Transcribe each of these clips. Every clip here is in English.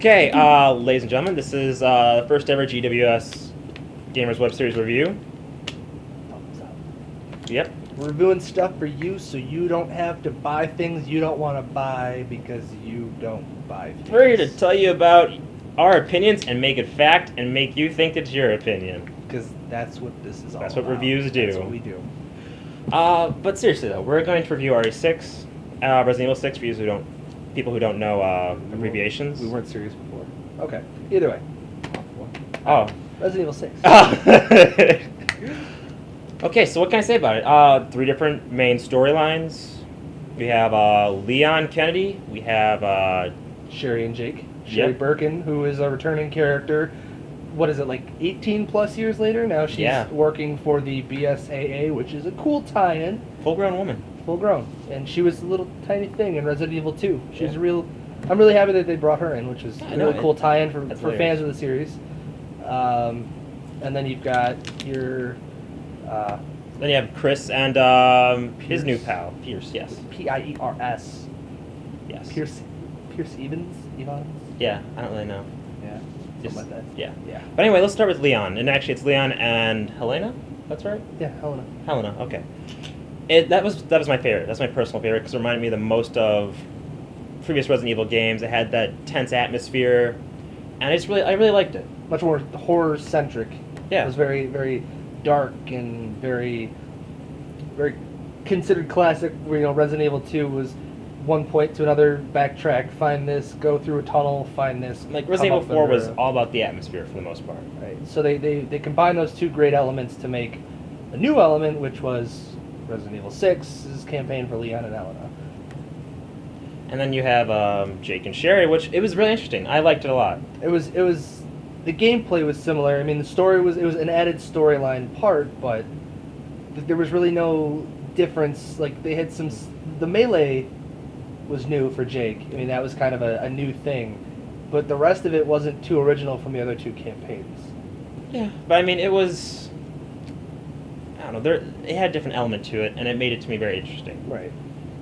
Okay, ladies and gentlemen, this is the first ever GWS Gamers Web Series review. Thumbs up. Yep. We're reviewing stuff for you so you don't have to buy things you don't want to buy because you don't buy things. We're here to tell you about our opinions and make it fact and make you think it's your opinion. Because that's what this is all about. That's what reviews do. That's what we do. But seriously though, we're going to review RE6, Resident Evil 6 for people who don't know abbreviations. We weren't serious before. Okay. Either way. Oh. Resident Evil 6. Okay, so what can I say about it? 3 different main storylines. We have Leon Kennedy. We have Sherry and Jake. Sherry Birkin, who is a returning character. What is it, like 18 plus years later? Now she's working for the BSAA, which is a cool tie-in. Full-grown woman. Full grown, and she was a little tiny thing in Resident Evil 2. She's real. I'm really happy that they brought her in, which is a really cool tie-in for fans of the series. And then you've got your. Then you have Chris and his new pal, Pierce. Yes. Piers. Yes. Pierce Evans. Yeah, I don't really know. Yeah. Just, something like that. Yeah. Yeah. But anyway, let's start with Leon, and actually it's Leon and Helena. That's right. Yeah, Helena. Helena. Okay. That was my favorite. That's my personal favorite because it reminded me the most of previous Resident Evil games. It had that tense atmosphere, and I really liked it. Much more horror centric. Yeah. It was very, very dark and very, very considered classic. Where Resident Evil 2 was one point to another, backtrack, find this, go through a tunnel, find this. Like Resident Evil 4 was all about the atmosphere for the most part. Right. So they combined those two great elements to make a new element, which was Resident Evil 6's campaign for Leon and Helena. And then you have Jake and Sherry, which it was really interesting. I liked it a lot. It was the gameplay was similar. I mean, the story was an added storyline part, but there was really no difference. Like they had the melee was new for Jake. I mean, that was kind of a new thing, but the rest of it wasn't too original from the other two campaigns. Yeah, but I mean, it was. I don't know. It had a different element to it, and it made it to me very interesting. Right.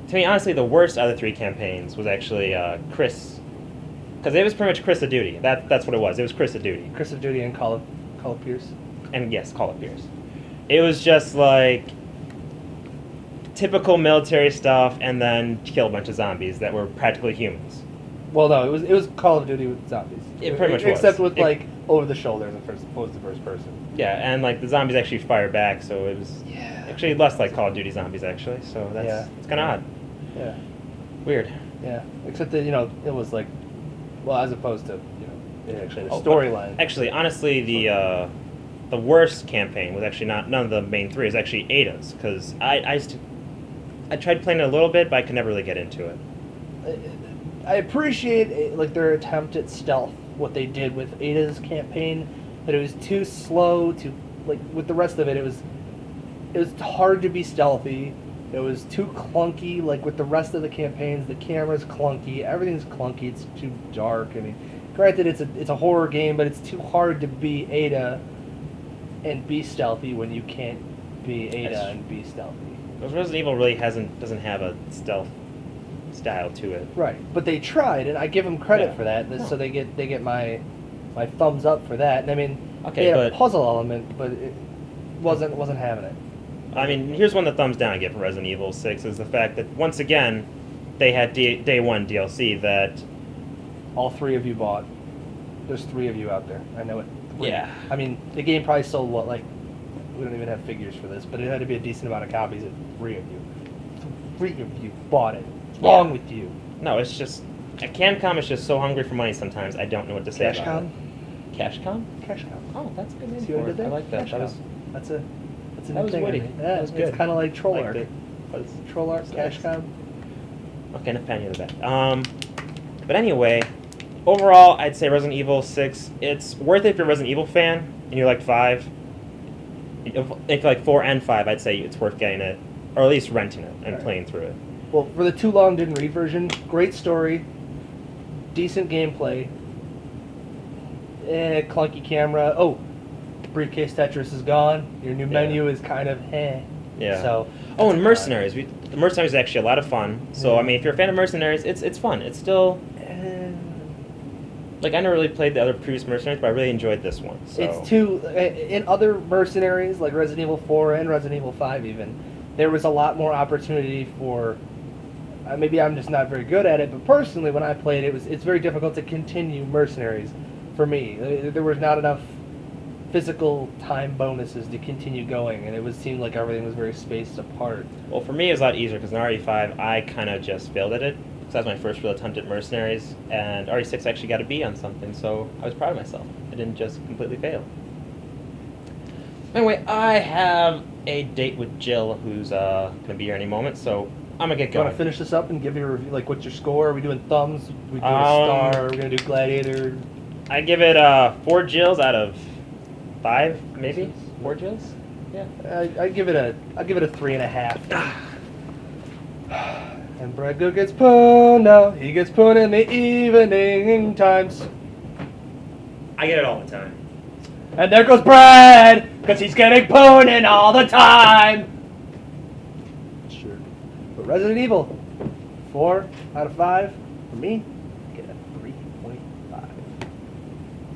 To me, honestly, the worst out of the 3 campaigns was actually Chris, because it was pretty much Chris of Duty. That's what it was. It was Chris of Duty. Chris of Duty and Call of Pierce. And yes, Call of Pierce. It was just like typical military stuff, and then kill a bunch of zombies that were practically humans. Well, no, it was Call of Duty with zombies. It pretty much was. Except with like over the shoulder as opposed to first person. Yeah, and like the zombies actually fire back, so it was actually less like Call of Duty zombies actually. So it's kind of odd. Yeah. Weird. Yeah. Except that it was like, well, as opposed to actually the storyline. Actually, honestly, the worst campaign was actually none of the main 3. It was actually Ada's, because I tried playing it a little bit, but I could never really get into it. I appreciate their attempt at stealth, what they did with Ada's campaign, but it was too slow to with the rest of it. It was hard to be stealthy. It was too clunky. Like with the rest of the campaigns, the camera's clunky. Everything's clunky. It's too dark. I mean, granted, it's a horror game, but it's too hard to be Ada and be stealthy when you can't be Ada and be stealthy. Because Resident Evil really doesn't have a stealth style to it. Right, but they tried, and I give them credit for that. So they get my thumbs up for that. And I mean, they had a puzzle element, but it wasn't having it. I mean, here's one of the thumbs down I get for Resident Evil 6 is the fact that once again they had day 1 DLC that all 3 of you bought. There's 3 of you out there. I know it. 3. Yeah. I mean, the game probably sold we don't even have figures for this, but it had to be a decent amount of copies of 3 of you. 3 of you bought it. What's wrong with you? No, it's just Camcom is just so hungry for money sometimes. I don't know what to say about it. Cashcom? Cashcom. Oh, that's a good name See what I did there? I like that. That's a that was thing. witty. Yeah, that was good. It's kind of like Troll Arc. But Troll Arc, Cashcom. Okay, enough patting you on the back. But anyway, overall, I'd say Resident Evil 6. It's worth it if you're a Resident Evil fan and you like 5. If you like 4 and 5, I'd say it's worth getting it, or at least renting it and playing through it. Well, for the too long didn't read version, great story, decent gameplay, clunky camera. Oh, briefcase Tetris is gone. Your new menu is kind of Yeah. So. Oh, and Mercenaries. The Mercenaries is actually a lot of fun. So I mean, if you're a fan of Mercenaries, it's fun. It's still. Like, I never really played the other previous Mercenaries, but I really enjoyed this one. So. It's too in other Mercenaries like Resident Evil 4 and Resident Evil 5 even. There was a lot more opportunity for. Maybe I'm just not very good at it, but personally, when I played it, it's very difficult to continue Mercenaries for me. There was not enough physical time bonuses to continue going, and it seemed like everything was very spaced apart. Well, for me, it was a lot easier because in RE5, I kind of just failed at it. Because that was my first real attempt at Mercenaries, and RE6 actually got a B on something, so I was proud of myself. I didn't just completely fail. Anyway, I have a date with Jill, who's going to be here any moment, so I'm going to get You going. want to finish this up and give your review? Like, what's your score? Are we doing thumbs? We doing a star? Are we going to do Gladiator? I give it 4 Jills out of 5, maybe? 4 Jills? Yeah. I give it a 3.5. And Brad Good gets put now. He gets put in the evening times. I get it all the time. And there goes Brad, because he's getting put in all the time. Sure. But Resident Evil, 4 out of 5 for me. I get a 3.5. All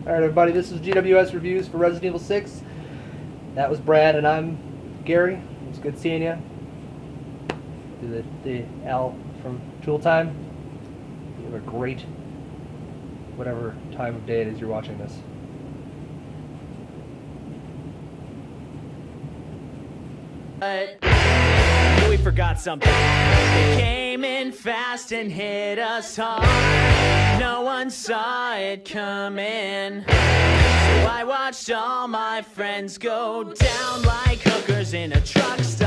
right, everybody. This is GWS reviews for Resident Evil 6. That was Brad, and I'm Gary. It was good seeing you. Do the L from Tool Time. You have a great, whatever time of day it is you're watching this. But we forgot something. It came in fast and hit us hard. No one saw it coming. So I watched all my friends go down like hookers in a truck stop.